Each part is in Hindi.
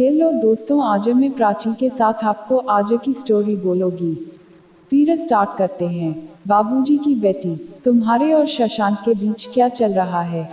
हेलो दोस्तों, आज मैं प्राची के साथ आपको आज की स्टोरी बोलोगी। फिर स्टार्ट करते हैं। बाबूजी की बेटी, तुम्हारे और शशांक के बीच क्या चल रहा है?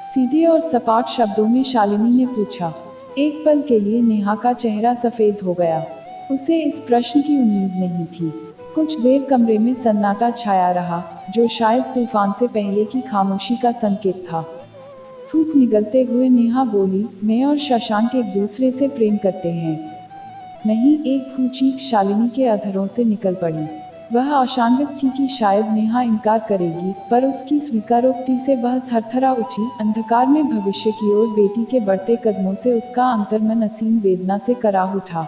सीधे और सपाट शब्दों में शालिनी ने पूछा। एक पल के लिए नेहा का चेहरा सफेद हो गया। उसे इस प्रश्न की उम्मीद नहीं थी। कुछ देर कमरे में सन्नाटा छाया रहा, जो शायद तूफान से पहले की खामोशी का संकेत था। थूक निगलते हुए नेहा बोली, मैं और शशांक एक दूसरे से प्रेम करते हैं। नहीं, एक चीख शालिनी के अधरों से निकल पड़ी। वह आशान्वित थी कि शायद नेहा इनकार करेगी, पर उसकी स्वीकारोक्ति से वह थरथरा उठी। अंधकार में भविष्य की ओर बेटी के बढ़ते कदमों से उसका अंतर्मन असीम वेदना से कराह उठा।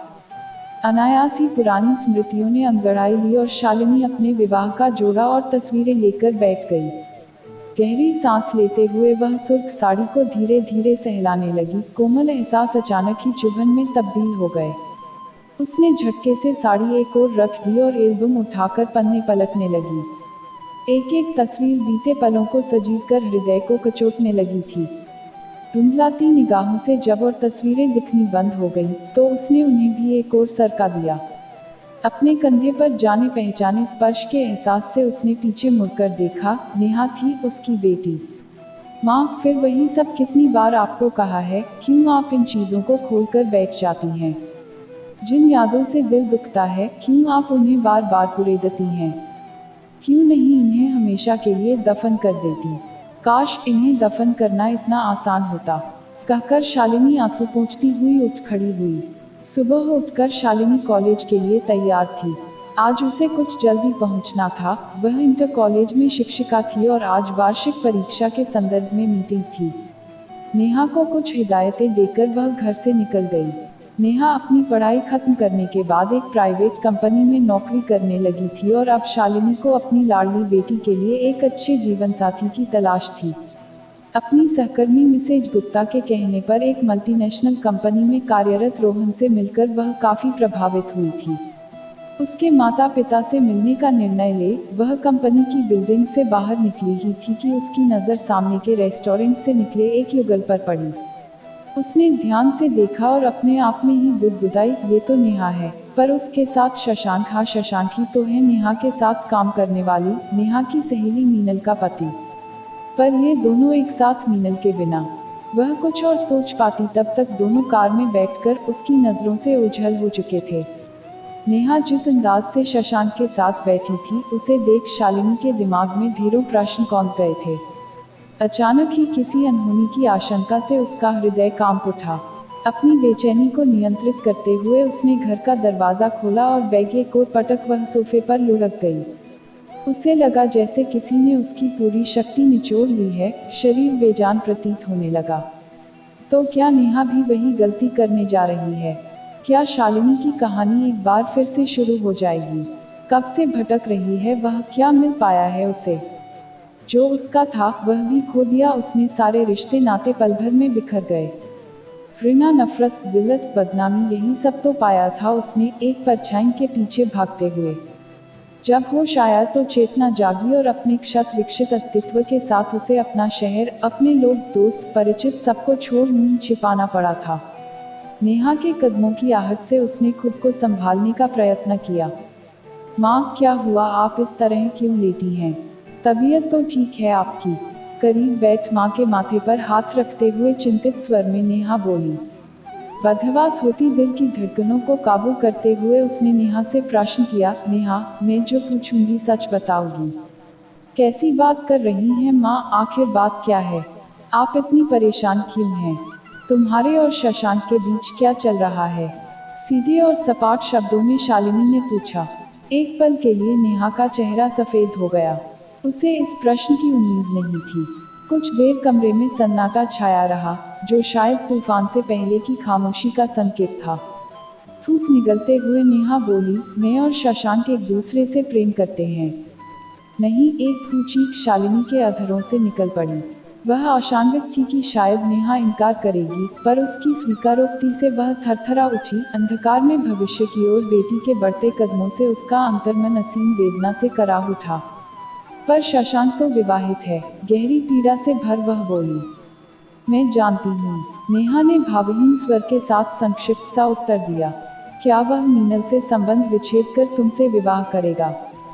अनायास ही पुरानी स्मृतियों ने अंगड़ाई ली और शालिनी अपने विवाह का जोड़ा और तस्वीरें लेकर बैठ गई। गहरी सांस लेते हुए वह सुर्ख साड़ी को धीरे धीरे सहलाने लगी। कोमल एहसास अचानक ही चुभन में तब्दील हो गए। उसने झटके से साड़ी एक ओर रख दी और एल्बम उठाकर पन्ने पलटने लगी। एक एक तस्वीर बीते पलों को सजीव कर हृदय को कचोटने लगी थी। धुंधलाती निगाहों से जब और तस्वीरें दिखनी बंद हो गईं, तो उसने उन्हें भी एक ओर सरका दिया। अपने कंधे पर जाने पहचाने स्पर्श के एहसास से उसने पीछे मुड़कर देखा। नेहा थी, उसकी बेटी। माँ, फिर वही सब। कितनी बार आपको कहा है, क्यों आप इन चीज़ों को खोलकर बैठ जाती हैं? जिन यादों से दिल दुखता है, क्यों आप उन्हें बार बार कुरेदती हैं? क्यों नहीं इन्हें हमेशा के लिए दफन कर देती? काश इन्हें दफन करना इतना आसान होता, कहकर शालिनी आंसू पोंछती हुई उठ खड़ी हुई। सुबह उठकर शालिनी कॉलेज के लिए तैयार थी। आज उसे कुछ जल्दी पहुंचना था। वह इंटर कॉलेज में शिक्षिका थी और आज वार्षिक परीक्षा के संदर्भ में मीटिंग थी। नेहा को कुछ हिदायतें देकर वह घर से निकल गई। नेहा अपनी पढ़ाई खत्म करने के बाद एक प्राइवेट कंपनी में नौकरी करने लगी थी और अब शालिनी को अपनी लाडली बेटी के लिए एक अच्छे जीवन साथी की तलाश थी। अपनी सहकर्मी मिसेज गुप्ता के कहने पर एक मल्टीनेशनल कंपनी में कार्यरत रोहन से मिलकर वह काफी प्रभावित हुई थी। उसके माता पिता से मिलने का निर्णय ले वह कंपनी की बिल्डिंग से बाहर निकली ही थी कि उसकी नज़र सामने के रेस्टोरेंट से निकले एक युगल पर पड़ी। उसने ध्यान से देखा और अपने आप में ही बुदबुदाई, ये तो नेहा है, पर उसके साथ शशांक। हाँ, शशांक ही तो है नेहा के साथ काम करने वाली, नेहा की सहेली मीनल का पति। पर ये दोनों एक साथ मीनल के बिना वह कुछ और सोच पाती, तब तक दोनों कार में बैठकर उसकी नज़रों से ओझल हो चुके थे। नेहा जिस अंदाज से शशांक के साथ बैठी थी, उसे देख शालिनी के दिमाग में ढेरों प्रश्न कौंध गए थे। अचानक ही किसी अनहोनी की आशंका से उसका हृदय कांप उठा। अपनी बेचैनी को नियंत्रित करते हुए उसने घर का दरवाज़ा खोला और बैग एक ओर पटक वह सोफे पर लुढ़क गई। उसे लगा जैसे किसी ने उसकी पूरी शक्ति निचोड़ ली है। शरीर बेजान प्रतीत होने लगा। तो क्या नेहा भी वही गलती करने जा रही है? क्या शालिनी की कहानी एक बार फिर से शुरू हो जाएगी? कब से भटक रही है वह? क्या मिल पाया है उसे? जो उसका था वह भी खो दिया उसने। सारे रिश्ते नाते पल भर में बिखर गए। घृणा, नफरत, जिल्लत, बदनामी, यही सब तो पाया था उसने, एक परछाई के पीछे भागते हुए। जब होश आया तो चेतना जागी और अपने क्षत विक्षित अस्तित्व के साथ उसे अपना शहर, अपने लोग, दोस्त, परिचित सबको छोड़ मुंह छिपाना पड़ा था। नेहा के कदमों की आहट से उसने खुद को संभालने का प्रयत्न किया। माँ, क्या हुआ? आप इस तरह क्यों लेटी हैं? तबीयत तो ठीक है आपकी? करीब बैठ माँ के माथे पर हाथ रखते हुए चिंतित स्वर में नेहा बोली। बदहवास होती दिल की धड़कनों को काबू करते हुए उसने नेहा से प्रश्न किया, नेहा, मैं जो पूछूंगी सच बताओगी? कैसी बात कर रही हैं माँ? आखिर बात क्या है? आप इतनी परेशान क्यों हैं? तुम्हारे और शशांक के बीच क्या चल रहा है? सीधे और सपाट शब्दों में शालिनी ने पूछा। एक पल के लिए नेहा का चेहरा सफेद हो गया। उसे इस प्रश्न की उम्मीद नहीं थी। कुछ देर कमरे में सन्नाटा छाया रहा, जो शायद तूफान से पहले की खामोशी का संकेत था। थूक निगलते हुए नेहा बोली, मैं और शशांक एक दूसरे से प्रेम करते हैं। नहीं, एक चीख शालिनी के अधरों से निकल पड़ी। वह आशान्वित थी कि शायद नेहा इनकार करेगी, पर उसकी स्वीकारोक्ति से वह थरथरा उठी। अंधकार में भविष्य की ओर बेटी के बढ़ते कदमों से उसका अंतर्मन असीम वेदना से कराह उठा। पर शशांक तो विवाहित है, गहरी पीड़ा से भर वह बोली। मैं जानती हूँ, नेहा ने भावहीन स्वर के साथ संक्षिप्त सा उत्तर दिया। क्या वह मीनल से संबंध विच्छेद कर तुमसे विवाह करेगा?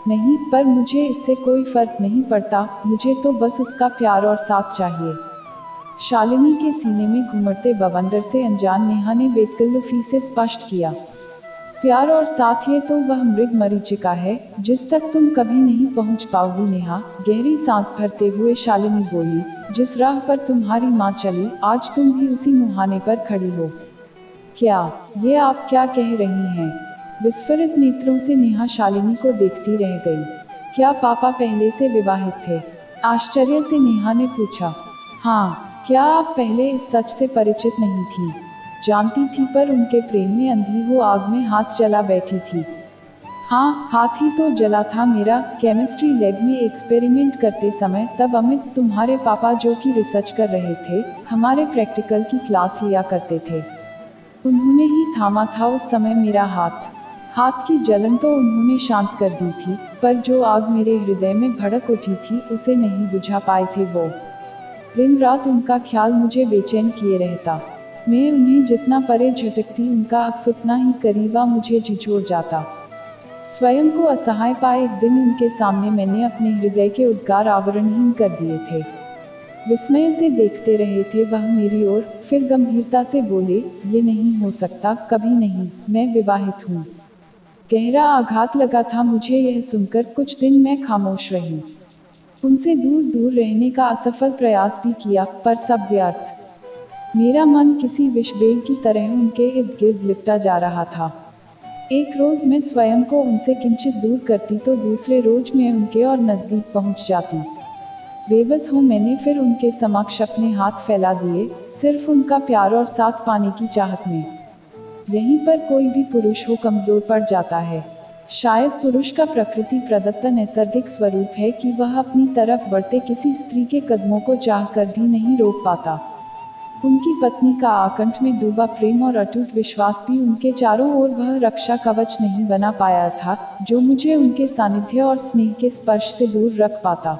नहीं, पर मुझे इससे कोई फर्क नहीं पड़ता, मुझे तो बस उसका प्यार और साथ चाहिए। शालिनी के सीने में घुमड़ते बवंडर से अनजान नेहा ने बेतकल्लुफी से स्पष्ट किया। प्यार और साथ, ये तो वह मृग मरीचिका है जिस तक तुम कभी नहीं पहुंच पाओगी नेहा। गहरी सांस भरते हुए शालिनी बोली, जिस राह पर तुम्हारी माँ चली, आज तुम भी उसी मुहाने पर खड़ी हो। क्या, ये आप क्या कह रही हैं? विस्फारित नेत्रों से नेहा शालिनी को देखती रह गई। क्या पापा पहले से विवाहित थे? आश्चर्य से नेहा ने पूछा। हाँ, क्या आप पहले इस सच से परिचित नहीं थी? जानती थी, पर उनके प्रेम में अंधी हो आग में हाथ जला बैठी थी। हाँ, हाथ ही तो जला था मेरा, केमिस्ट्री लैब में एक्सपेरिमेंट करते समय। तब अमित, तुम्हारे पापा जो कि रिसर्च कर रहे थे, हमारे प्रैक्टिकल की क्लास लिया करते थे। उन्होंने ही थामा था उस समय मेरा हाथ। हाथ की जलन तो उन्होंने शांत कर दी थी, पर जो आग मेरे हृदय में भड़क उठी थी उसे नहीं बुझा पाए थे वो। दिन रात उनका ख्याल मुझे बेचैन किए रहता। मैं उन्हें जितना परे झटकती, उनका अक्स उतना ही करीबा मुझे झिझोड़ जाता। स्वयं को असहाय पाए एक दिन उनके सामने मैंने अपने हृदय के उद्गार आवरणहीन कर दिए थे। विस्मय से देखते रहे थे वह मेरी ओर, फिर गंभीरता से बोले, ये नहीं हो सकता, कभी नहीं, मैं विवाहित हूँ। गहरा आघात लगा था मुझे यह सुनकर। कुछ दिन मैं खामोश रही, उनसे दूर दूर रहने का असफल प्रयास भी किया, पर सब व्यर्थ। मेरा मन किसी विषबेल की तरह उनके इर्द गिर्द लिपटा जा रहा था। एक रोज मैं स्वयं को उनसे किंचित दूर करती तो दूसरे रोज मैं उनके और नजदीक पहुंच जाती। बेबस हूँ मैंने फिर उनके समक्ष अपने हाथ फैला दिए, सिर्फ उनका प्यार और साथ पाने की चाहत में। यहीं पर कोई भी पुरुष हो कमजोर पड़ जाता है। शायद पुरुष का प्रकृति प्रदत्त नैसर्गिक स्वरूप है कि वह अपनी तरफ बढ़ते किसी स्त्री के कदमों को चाहकर भी नहीं रोक पाता। उनकी पत्नी का आकंठ में डूबा प्रेम और अटूट विश्वास भी उनके चारों ओर वह रक्षा कवच नहीं बना पाया था जो मुझे उनके सानिध्य और स्नेह के स्पर्श से दूर रख पाता।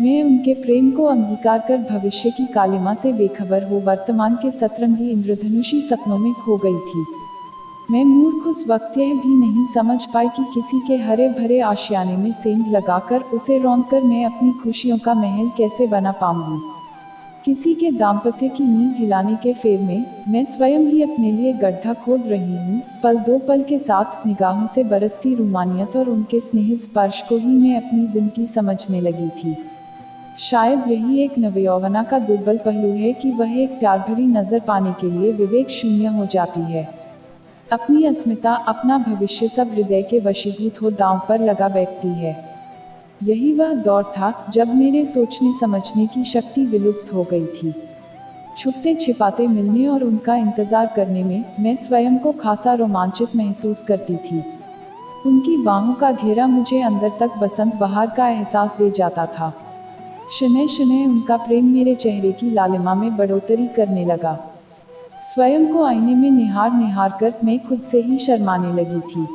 मैं उनके प्रेम को अंगीकार कर भविष्य की कालिमा से बेखबर हो वर्तमान के सतरंगी इंद्रधनुषी सपनों में खो गई थी। मैं मूर्ख उस वक्त यह भी नहीं समझ पाई कि किसी के हरे भरे आशियाने में सेंध लगाकर उसे रौंदकर मैं अपनी खुशियों का महल कैसे बना पाऊंगी। किसी के दाम्पत्य की नींव हिलाने के फेर में मैं स्वयं ही अपने लिए गड्ढा खोद रही हूँ। पल दो पल के साथ निगाहों से बरसती रूमानियत और उनके स्नेह स्पर्श को ही मैं अपनी जिंदगी समझने लगी थी। शायद यही एक नवयौवना का दुर्बल पहलू है कि वह एक प्यार भरी नजर पाने के लिए विवेक शून्य हो जाती है। अपनी अस्मिता, अपना भविष्य सब हृदय के वशीभूत हो दांव पर लगा बैठती है। यही वह दौर था जब मेरे सोचने समझने की शक्ति विलुप्त हो गई थी। छुपते छिपाते मिलने और उनका इंतजार करने में मैं स्वयं को खासा रोमांचित महसूस करती थी। उनकी बाहों का घेरा मुझे अंदर तक बसंत बहार का एहसास दे जाता था। शनय शनय उनका प्रेम मेरे चेहरे की लालिमा में बढ़ोतरी करने लगा। स्वयं को आईने में निहार निहार कर मैं खुद से ही शर्माने लगी थी।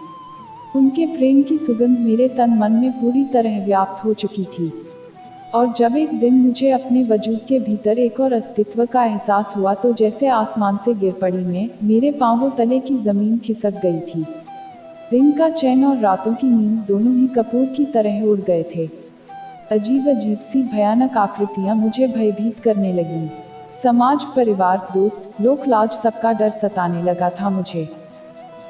उनके प्रेम की सुगंध मेरे तन मन में पूरी तरह व्याप्त हो चुकी थी। और जब एक दिन मुझे अपने वजूद के भीतर एक और अस्तित्व का एहसास हुआ तो जैसे आसमान से गिर पड़ी मैं, मेरे पांवों तले की जमीन खिसक गई थी। दिन का चैन और रातों की नींद दोनों ही कपूर की तरह उड़ गए थे। अजीब अजीब सी भयानक आकृतियां मुझे भयभीत करने लगीं। समाज, परिवार, दोस्त, लोक लाज, सबका डर सताने लगा था मुझे।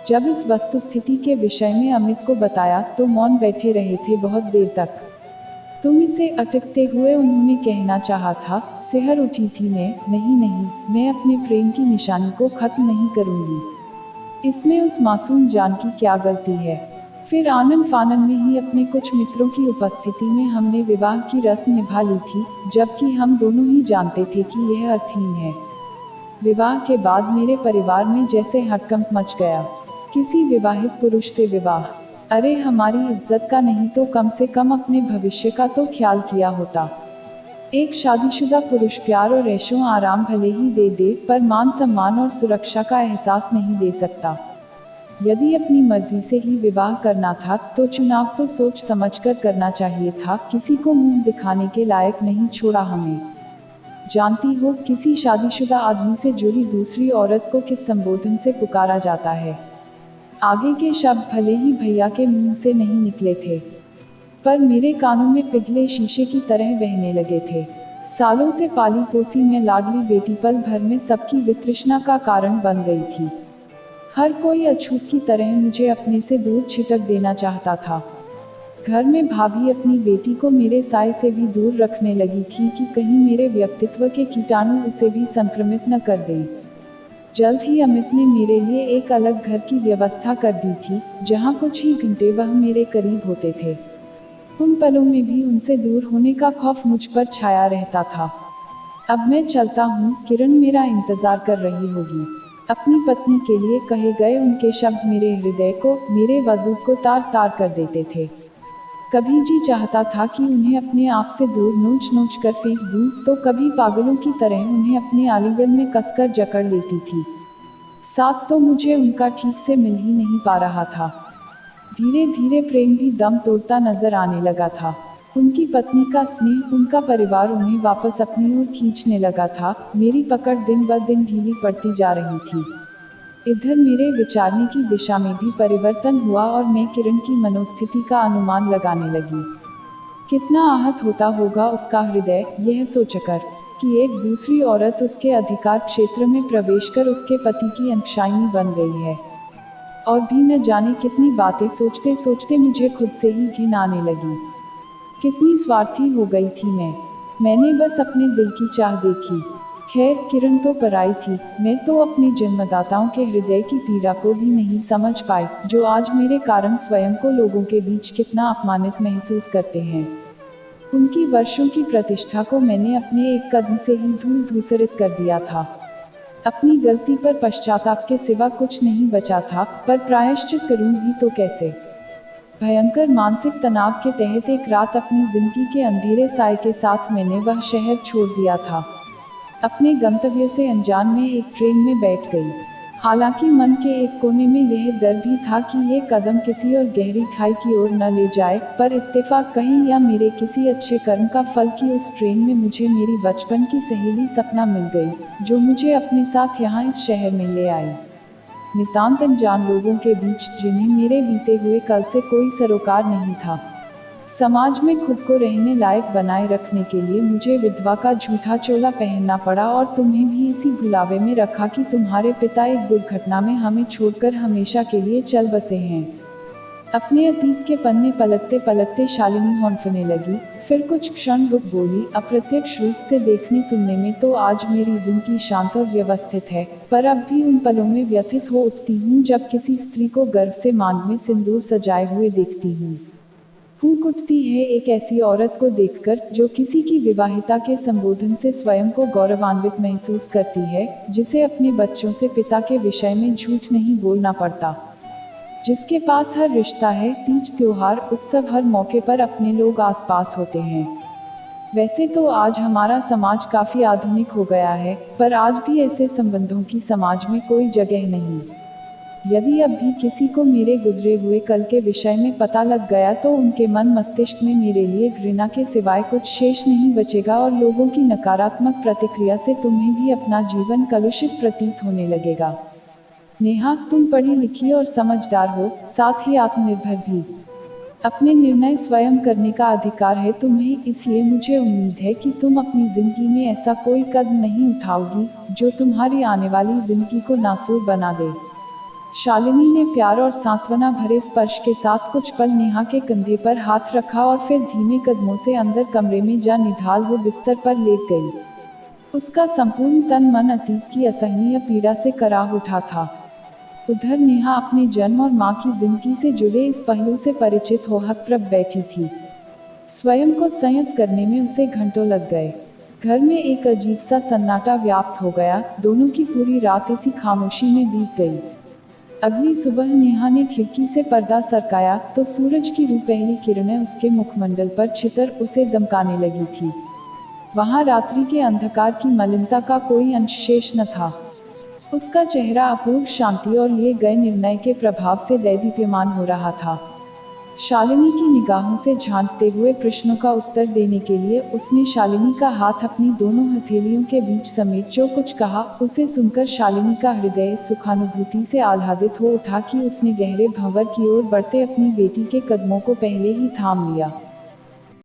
जब इस वस्तुस्थिति के विषय में अमित को बताया तो मौन बैठे रहे थे बहुत देर तक। तुम इसे अटकते हुए उन्होंने कहना चाहा था। सिहर उठी थी मैं, नहीं नहीं, मैं अपने प्रेम की निशानी को खत्म नहीं करूंगी। इसमें उस मासूम जान की क्या गलती है। फिर आनन फानन में ही अपने कुछ मित्रों की उपस्थिति में हमने विवाह की रस्म निभा ली थी, जबकि हम दोनों ही जानते थे कि यह अर्थहीन है। विवाह के बाद मेरे परिवार में जैसे हड़कंप मच गया। किसी विवाहित पुरुष से विवाह, अरे हमारी इज्जत का नहीं तो कम से कम अपने भविष्य का तो ख्याल किया होता। एक शादीशुदा पुरुष प्यार और ऐशो आराम भले ही दे दे, पर मान सम्मान और सुरक्षा का एहसास नहीं दे सकता। यदि अपनी मर्जी से ही विवाह करना था तो चुनाव तो सोच समझकर करना चाहिए था। किसी को मुंह दिखाने के लायक नहीं छोड़ा हमें। जानती हो, किसी शादीशुदा आदमी से जुड़ी दूसरी औरत को किस संबोधन से पुकारा जाता है? आगे के शब्द भले ही भैया के मुंह से नहीं निकले थे, पर मेरे कानों में पिघले शीशे की तरह बहने लगे थे। सालों से पाली पोसी मैं लाडली बेटी पल भर में सबकी वितृष्णा का कारण बन गई थी। हर कोई अछूत की तरह मुझे अपने से दूर छिटक देना चाहता था। घर में भाभी अपनी बेटी को मेरे साय से भी दूर रखने लगी थी कि कहीं मेरे व्यक्तित्व के कीटाणु उसे भी संक्रमित न कर दें। जल्द ही अमित ने मेरे लिए एक अलग घर की व्यवस्था कर दी थी, जहां कुछ ही घंटे वह मेरे करीब होते थे। उन पलों में भी उनसे दूर होने का खौफ मुझ पर छाया रहता था। अब मैं चलता हूँ, किरण मेरा इंतजार कर रही होगी। अपनी पत्नी के लिए कहे गए उनके शब्द मेरे हृदय को, मेरे वजूद को तार तार कर देते थे। कभी जी चाहता था कि उन्हें अपने आप से दूर नोच नोच कर फेंक दूं, तो कभी पागलों की तरह उन्हें अपने आलिंगन में कसकर जकड़ लेती थी। साथ तो मुझे उनका ठीक से मिल ही नहीं पा रहा था। धीरे धीरे प्रेम भी दम तोड़ता नजर आने लगा था। उनकी पत्नी का स्नेह, उनका परिवार उन्हें वापस अपनी ओर खींचने लगा था। मेरी पकड़ दिन ब दिन ढीली पड़ती जा रही थी। इधर मेरे विचारने की दिशा में भी परिवर्तन हुआ और मैं किरण की मनोस्थिति का अनुमान लगाने लगी। कितना आहत होता होगा उसका हृदय, यह सोचकर कि एक दूसरी औरत उसके अधिकार क्षेत्र में प्रवेश कर उसके पति की अंशाइनी बन गई है। और भी न जाने कितनी बातें सोचते सोचते मुझे खुद से ही घिन आने लगी। कितनी स्वार्थी हो गई थी मैंने बस अपने दिल की चाह देखी। खैर, किरण तो पराई थी, मैं तो अपने जन्मदाताओं के हृदय की पीड़ा को भी नहीं समझ पाई, जो आज मेरे कारण स्वयं को लोगों के बीच कितना अपमानित महसूस करते हैं। उनकी वर्षों की प्रतिष्ठा को मैंने अपने एक कदम से ही धूल धूसरित कर दिया था। अपनी गलती पर पश्चाताप के सिवा कुछ नहीं बचा था, पर प्रायश्चित करूं भी तो कैसे? भयंकर मानसिक तनाव के तहत एक रात अपनी जिंदगी के अंधेरे साए के साथ मैंने वह शहर छोड़ दिया था। अपने गंतव्य से अनजान में एक ट्रेन में बैठ गई। हालांकि मन के एक कोने में यह डर भी था कि ये कदम किसी और गहरी खाई की ओर न ले जाए, पर इत्तेफाक कहीं या मेरे किसी अच्छे कर्म का फल कि उस ट्रेन में मुझे मेरी बचपन की सहेली सपना मिल गई, जो मुझे अपने साथ यहाँ इस शहर में ले आई। नितांत अनजान लोगों के बीच, जिन्हें मेरे बीते हुए कल से कोई सरोकार नहीं था। समाज में खुद को रहने लायक बनाए रखने के लिए मुझे विधवा का झूठा चोला पहनना पड़ा और तुम्हें भी इसी भुलावे में रखा कि तुम्हारे पिता एक दुर्घटना में हमें छोड़कर हमेशा के लिए चल बसे हैं। अपने अतीत के पन्ने पलटते पलटते शालिनी हौंफने लगी, फिर कुछ क्षण रुक बोली, अप्रत्यक्ष रूप से देखने सुनने में तो आज मेरी जिंदगी शांत और व्यवस्थित है, पर अब भी उन पलों में व्यथित हो उठती हूँ जब किसी स्त्री को गर्व से मांग में सिंदूर सजाए हुए देखती हूँ। फूंक उठती है एक ऐसी औरत को देखकर जो किसी की विवाहिता के संबोधन से स्वयं को गौरवान्वित महसूस करती है, जिसे अपने बच्चों से पिता के विषय में झूठ नहीं बोलना पड़ता, जिसके पास हर रिश्ता है, तीज त्योहार उत्सव हर मौके पर अपने लोग आसपास होते हैं। वैसे तो आज हमारा समाज काफी आधुनिक हो गया है, पर आज भी ऐसे संबंधों की समाज में कोई जगह नहीं। यदि अब भी किसी को मेरे गुजरे हुए कल के विषय में पता लग गया तो उनके मन मस्तिष्क में मेरे लिए घृणा के सिवाय कुछ शेष नहीं बचेगा और लोगों की नकारात्मक प्रतिक्रिया से तुम्हें भी अपना जीवन कलुषित प्रतीत होने लगेगा। नेहा, तुम पढ़ी लिखी और समझदार हो, साथ ही आत्मनिर्भर भी। अपने निर्णय स्वयं करने का अधिकार है तुम्हें, इसलिए मुझे उम्मीद है कि तुम अपनी जिंदगी में ऐसा कोई कदम नहीं उठाओगी जो तुम्हारी आने वाली जिंदगी को नासूर बना दे। शालिनी ने प्यार और सांत्वना भरे स्पर्श के साथ कुछ पल नेहा के कंधे पर हाथ रखा और फिर धीमे कदमों से अंदर कमरे में जा निढाल वो बिस्तर पर लेट गई। उसका संपूर्ण तन मन अतीत की असहनीय पीड़ा से कराह उठा था। उधर नेहा अपने जन्म और माँ की जिंदगी से जुड़े इस पहलू से परिचित हो हकप्रभ बैठी थी। स्वयं को संयत करने में उसे घंटों लग गए। घर में एक अजीब सा सन्नाटा व्याप्त हो गया, दोनों की पूरी रात इसी खामोशी में बीत गई। अगली सुबह नेहा ने खिड़की से पर्दा सरकाया तो सूरज की रूपहली किरणें उसके मुखमंडल पर छितर उसे दमकाने लगी थी। वहां रात्रि के अंधकार की मलिनता का कोई अंश शेष न था। उसका चेहरा अपूर्व शांति और लिए गए निर्णय के प्रभाव से दैदीप्यमान हो रहा था। शालिनी की निगाहों से झांकते हुए प्रश्नों का उत्तर देने के लिए उसने शालिनी का हाथ अपनी दोनों हथेलियों के बीच समेट जो कुछ कहा उसे सुनकर शालिनी का हृदय सुखानुभूति से आह्लादित हो उठा कि उसने गहरे भंवर की ओर बढ़ते अपनी बेटी के कदमों को पहले ही थाम लिया।